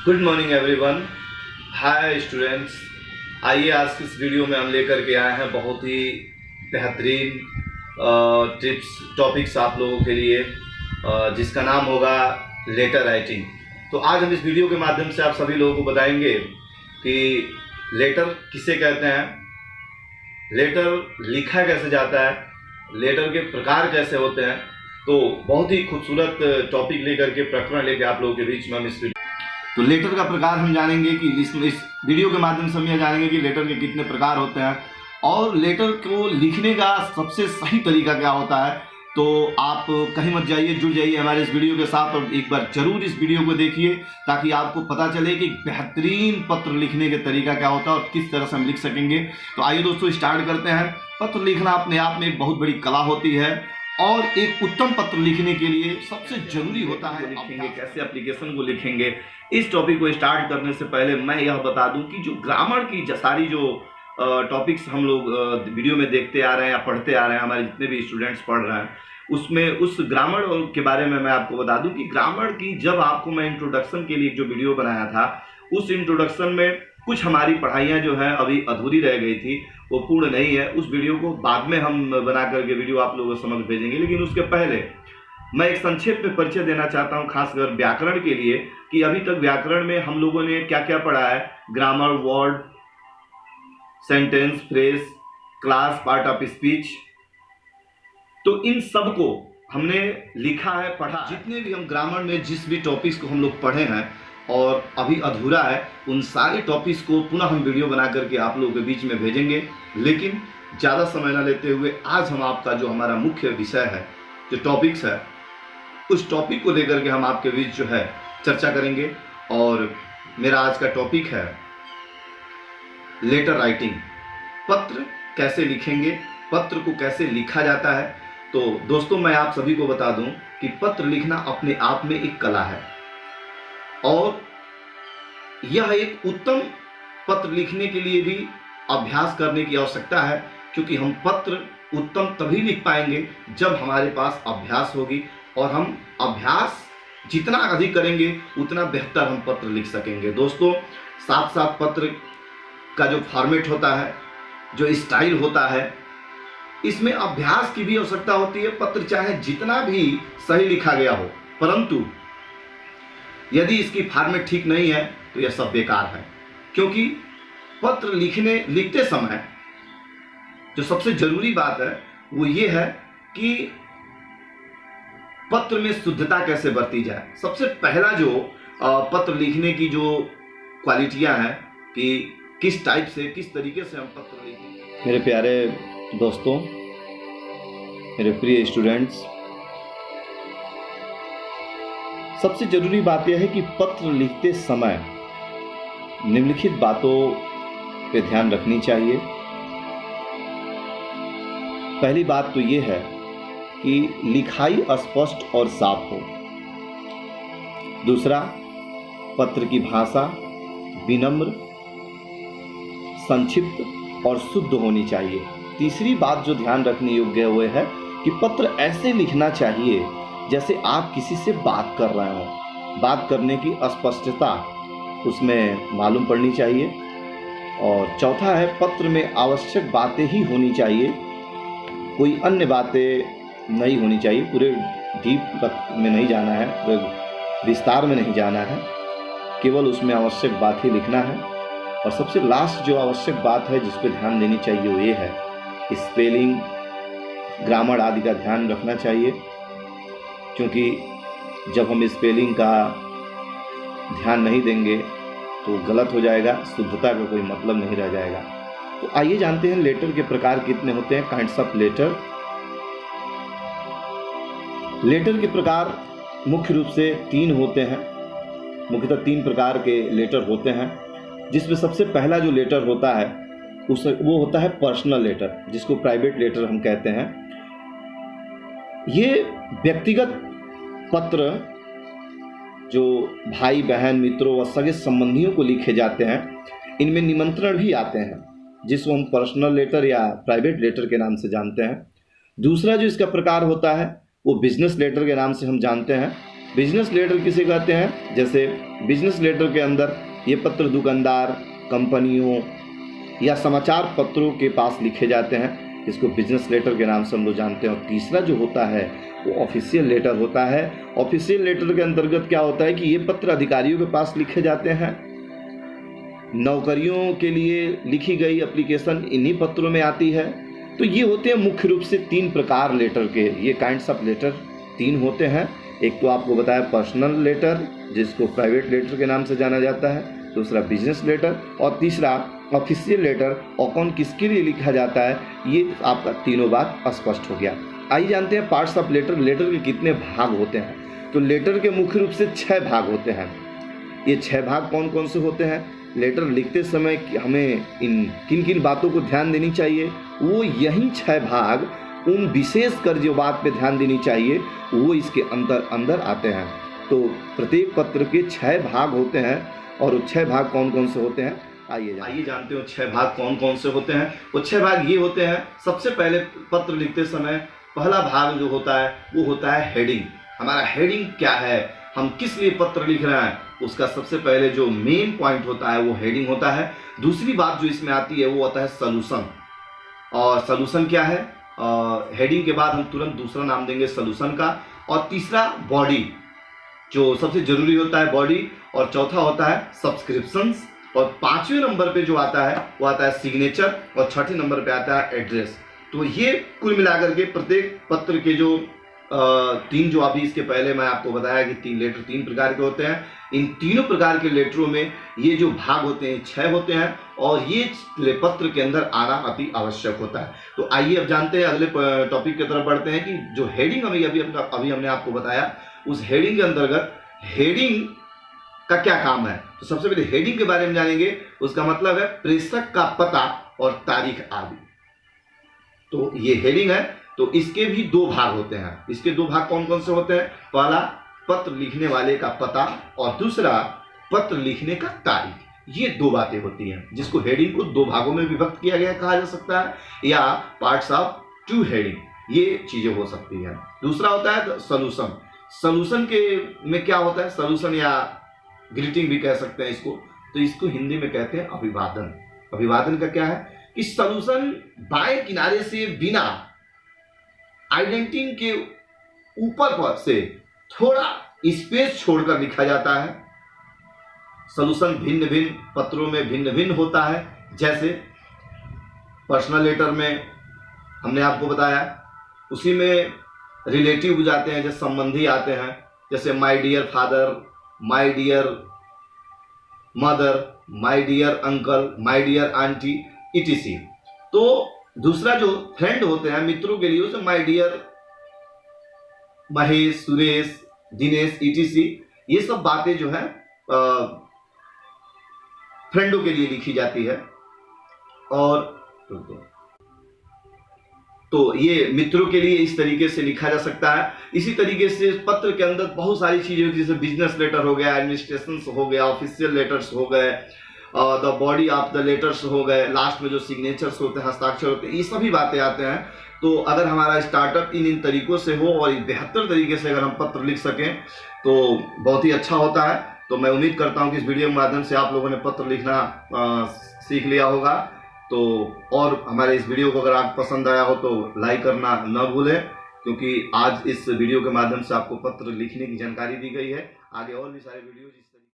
Good morning everyone. Hi students, आइए आज की इस वीडियो में हम लेकर के आए हैं बहुत ही बेहतरीन टिप्स टॉपिक्स आप लोगों के लिए, जिसका नाम होगा लेटर राइटिंग। तो आज हम इस वीडियो के माध्यम से आप सभी लोगों को बताएंगे कि लेटर किसे कहते हैं, लेटर लिखा कैसे जाता है, लेटर के प्रकार कैसे होते हैं। तो बहुत ही खूबसूरत टॉपिक लेकर के प्रकरण लेकर आप लोगों के बीच में हम इस तो लेटर का प्रकार हम जानेंगे कि इस वीडियो के माध्यम से हम यह जानेंगे कि लेटर के कितने प्रकार होते हैं और लेटर को लिखने का सबसे सही तरीका क्या होता है। तो आप कहीं मत जाइए, जुड़ जाइए हमारे इस वीडियो के साथ और एक बार जरूर इस वीडियो को देखिए ताकि आपको पता चले कि बेहतरीन पत्र लिखने के तरीका क्या होता है और किस तरह से हम लिख सकेंगे। तो आइए दोस्तों स्टार्ट करते हैं। पत्र लिखना अपने आप में एक बहुत बड़ी कला होती है और एक उत्तम पत्र लिखने के लिए सबसे जरूरी होता है लिखेंगे कैसे, एप्लीकेशन को लिखेंगे। इस टॉपिक को स्टार्ट करने से पहले मैं यह बता दूं कि जो ग्रामर की सारी जो टॉपिक्स हम लोग वीडियो में देखते आ रहे हैं या पढ़ते आ रहे हैं, हमारे जितने भी स्टूडेंट्स पढ़ रहे हैं उसमें उस ग्रामर के बारे में मैं आपको बता दूं कि ग्रामर की जब आपको मैं इंट्रोडक्शन के लिए जो वीडियो बनाया था उस इंट्रोडक्शन में कुछ हमारी पढ़ाइयाँ जो हैं अभी अधूरी रह गई थी, वो पूर्ण नहीं है। उस वीडियो को बाद में हम बना करके वीडियो आप लोगों को समझ भेजेंगे, लेकिन उसके पहले मैं एक संक्षेप में परिचय देना चाहता हूं खासकर व्याकरण के लिए कि अभी तक व्याकरण में हम लोगों ने क्या क्या पढ़ा है। Grammar, word, sentence, phrase, class, part of speech, तो इन सब को हमने लिखा है, पढ़ा। जितने भी हम ग्रामर में जिस भी टॉपिक्स को हम लोग पढ़े हैं और अभी अधूरा है, उन सारे टॉपिक्स को पुनः हम वीडियो बना करके आप लोगों के बीच में भेजेंगे। लेकिन ज़्यादा समय ना लेते हुए आज हम आपका जो हमारा मुख्य विषय है, जो टॉपिक्स है, उस टॉपिक को लेकर के हम आपके बीच जो है चर्चा करेंगे। और मेरा आज का टॉपिक है लेटर राइटिंग। पत्र कैसे लिखेंगे, पत्र को कैसे लिखा जाता है। तो दोस्तों मैं आप सभी को बता दूं कि पत्र लिखना अपने आप में एक कला है और यह एक उत्तम पत्र लिखने के लिए भी अभ्यास करने की आवश्यकता है, क्योंकि हम पत्र उत्तम तभी लिख पाएंगे जब हमारे पास अभ्यास होगी और हम अभ्यास जितना अधिक करेंगे उतना बेहतर हम पत्र लिख सकेंगे। दोस्तों साथ साथ पत्र का जो फॉर्मेट होता है, जो स्टाइल होता है, इसमें अभ्यास की भी आवश्यकता होती है। पत्र चाहे जितना भी सही लिखा गया हो, परंतु यदि इसकी फॉर्मेट ठीक नहीं है तो यह सब बेकार है। क्योंकि पत्र लिखते समय जो सबसे जरूरी बात है वो ये है कि पत्र में शुद्धता कैसे बरती जाए। सबसे पहला जो पत्र लिखने की जो क्वालिटियां हैं कि किस टाइप से, किस तरीके से हम पत्र लिखें। मेरे प्यारे दोस्तों, मेरे प्रिय स्टूडेंट्स, सबसे जरूरी बात यह है कि पत्र लिखते समय निम्नलिखित बातों पे ध्यान रखनी चाहिए। पहली बात तो ये है कि लिखाई स्पष्ट और साफ हो। दूसरा, पत्र की भाषा विनम्र, संक्षिप्त और शुद्ध होनी चाहिए। तीसरी बात जो ध्यान रखने योग्य वो है कि पत्र ऐसे लिखना चाहिए जैसे आप किसी से बात कर रहे हो। बात करने की स्पष्टता उसमें मालूम पड़नी चाहिए। और चौथा है, पत्र में आवश्यक बातें ही होनी चाहिए, कोई अन्य बातें नहीं होनी चाहिए। पूरे डीप में नहीं जाना है, पूरे विस्तार में नहीं जाना है, केवल उसमें आवश्यक बात ही लिखना है। और सबसे लास्ट जो आवश्यक बात है जिस पर ध्यान देनी चाहिए वो ये है, स्पेलिंग, ग्रामर आदि का ध्यान रखना चाहिए। क्योंकि जब हम स्पेलिंग का ध्यान नहीं देंगे तो गलत हो जाएगा, शुद्धता का कोई मतलब नहीं रह जाएगा। तो आइए जानते हैं लेटर के प्रकार कितने होते हैं, काइंड्स ऑफ लेटर। लेटर के प्रकार मुख्य रूप से 3 होते हैं, मुख्यतः 3 प्रकार के लेटर होते हैं, जिसमें सबसे पहला जो लेटर होता है वो होता है पर्सनल लेटर, जिसको प्राइवेट लेटर हम कहते हैं। ये व्यक्तिगत पत्र जो भाई बहन, मित्रों व सगे संबंधियों को लिखे जाते हैं, इनमें निमंत्रण भी आते हैं, जिसको हम पर्सनल लेटर या प्राइवेट लेटर के नाम से जानते हैं। दूसरा जो इसका प्रकार होता है वो बिजनेस लेटर के नाम से हम जानते हैं। बिजनेस लेटर किसे कहते हैं? जैसे बिजनेस लेटर के अंदर ये पत्र दुकानदार, कंपनियों या समाचार पत्रों के पास लिखे जाते हैं, इसको बिजनेस लेटर के नाम से हम लोग जानते हैं। और तीसरा जो होता है वो ऑफिशियल लेटर होता है। ऑफिशियल लेटर के अंतर्गत क्या होता है कि ये पत्र अधिकारियों के पास लिखे जाते हैं, नौकरियों के लिए लिखी गई एप्लीकेशन इन्हीं पत्रों में आती है। तो ये होते हैं मुख्य रूप से 3 प्रकार लेटर के, ये काइंड्स ऑफ लेटर 3 होते हैं। एक तो आपको बताया पर्सनल लेटर, जिसको प्राइवेट लेटर के नाम से जाना जाता है, दूसरा बिजनेस लेटर और तीसरा ऑफिशियल लेटर। और कौन किसके लिए लिखा जाता है, ये आपका तीनों बात स्पष्ट हो गया। आइए जानते हैं पार्ट्स ऑफ लेटर। लेटर के कितने भाग होते हैं? तो लेटर के मुख्य रूप से 6 भाग होते हैं। ये 6 भाग कौन कौन से होते हैं? लेटर लिखते समय हमें इन किन किन बातों को ध्यान देनी चाहिए, वो यही 6 भाग उन विशेष कर जो बात पे ध्यान देनी चाहिए वो इसके अंदर आते हैं। तो प्रत्येक पत्र के 6 भाग होते हैं और वो 6 भाग कौन कौन से होते हैं आइए जानते हो 6 भाग कौन कौन से होते हैं। वो 6 भाग ये होते हैं। सबसे पहले पत्र लिखते समय पहला भाग जो होता है वो होता है हेडिंग। हमारा हेडिंग क्या है, हम किस लिए पत्र लिख रहे हैं, उसका सबसे पहले जो मेन पॉइंट होता है वो हेडिंग होता है। दूसरी बात जो इसमें आती है वो होता है सॉल्यूशन। और सॉल्यूशन क्या है, हेडिंग के बाद हम तुरंत दूसरा नाम देंगे सॉल्यूशन का। और तीसरा बॉडी, जो सबसे जरूरी होता है बॉडी। और चौथा होता है सब्सक्रिप्शंस। और 5वें नंबर पे जो आता है वो आता है सिग्नेचर। और 6ठे नंबर पे आता है एड्रेस। तो ये कुल मिलाकर के प्रत्येक पत्र के जो 3 जो अभी इसके पहले मैं आपको बताया कि 3 लेटर 3 प्रकार के होते हैं। इन तीनों प्रकार के लेटरों में ये जो भाग होते हैं 6 होते हैं और ये पत्र के अंदर आना अति आवश्यक होता है। तो आइए अब जानते हैं, अगले टॉपिक की तरफ बढ़ते हैं कि जो हेडिंग अभी हमने आपको बताया, उस हेडिंग के अंतर्गत हेडिंग का क्या काम है। तो सबसे पहले हेडिंग के बारे में जानेंगे। उसका मतलब है प्रेषक का पता और तारीख आदि। तो ये हेडिंग है। तो इसके भी 2 भाग होते हैं। इसके 2 भाग कौन कौन से होते हैं? पहला पत्र लिखने वाले का पता और दूसरा पत्र लिखने का तारीख। ये 2 बातें होती हैं, जिसको हेडिंग को 2 भागों में विभक्त किया गया कहा जा सकता है, या पार्ट्स ऑफ 2 हेडिंग, ये चीजें हो सकती हैं। दूसरा होता है सॉल्यूशन। सॉल्यूशन के में क्या होता है, सॉल्यूशन या ग्रीटिंग भी कह सकते हैं इसको। तो इसको हिंदी में कहते हैं अभिवादन। अभिवादन का क्या है कि सॉल्यूशन बाएं किनारे से बिना आइडेंटिटी के ऊपर पर से थोड़ा स्पेस छोड़कर लिखा जाता है। सॉल्यूशन भिन्न भिन्न पत्रों में भिन्न भिन्न होता है। जैसे पर्सनल लेटर में हमने आपको बताया, उसी में रिलेटिव जाते हैं, जैसे संबंधी आते हैं, जैसे my dear father, my dear mother, my dear uncle, my dear aunty etc। तो दूसरा जो फ्रेंड होते हैं मित्रों के लिए, उसे my dear Mahesh, Suresh, Dinesh etc। ये सब बातें जो है फ्रेंडों के लिए लिखी जाती है। और तो ये मित्रों के लिए इस तरीके से लिखा जा सकता है। इसी तरीके से पत्र के अंदर बहुत सारी चीजें होती है, जैसे बिजनेस लेटर हो गया, एडमिनिस्ट्रेशन हो गया, ऑफिशियल लेटर्स हो गए, the body of the letters हो गए, लास्ट में जो सिग्नेचर्स होते हैं, हस्ताक्षर होते हैं, ये सभी बातें आते हैं। तो अगर हमारा स्टार्टअप इन तरीकों से हो और बेहतर तरीके से अगर हम पत्र लिख सकें तो बहुत ही अच्छा होता है। तो मैं उम्मीद करता हूं कि इस वीडियो के माध्यम से आप लोगों ने पत्र लिखना सीख लिया होगा। तो और हमारे इस वीडियो को अगर आपको पसंद आया हो तो लाइक करना न भूलें, क्योंकि आज इस वीडियो के माध्यम से आपको पत्र लिखने की जानकारी दी गई है। आगे और भी सारे वीडियो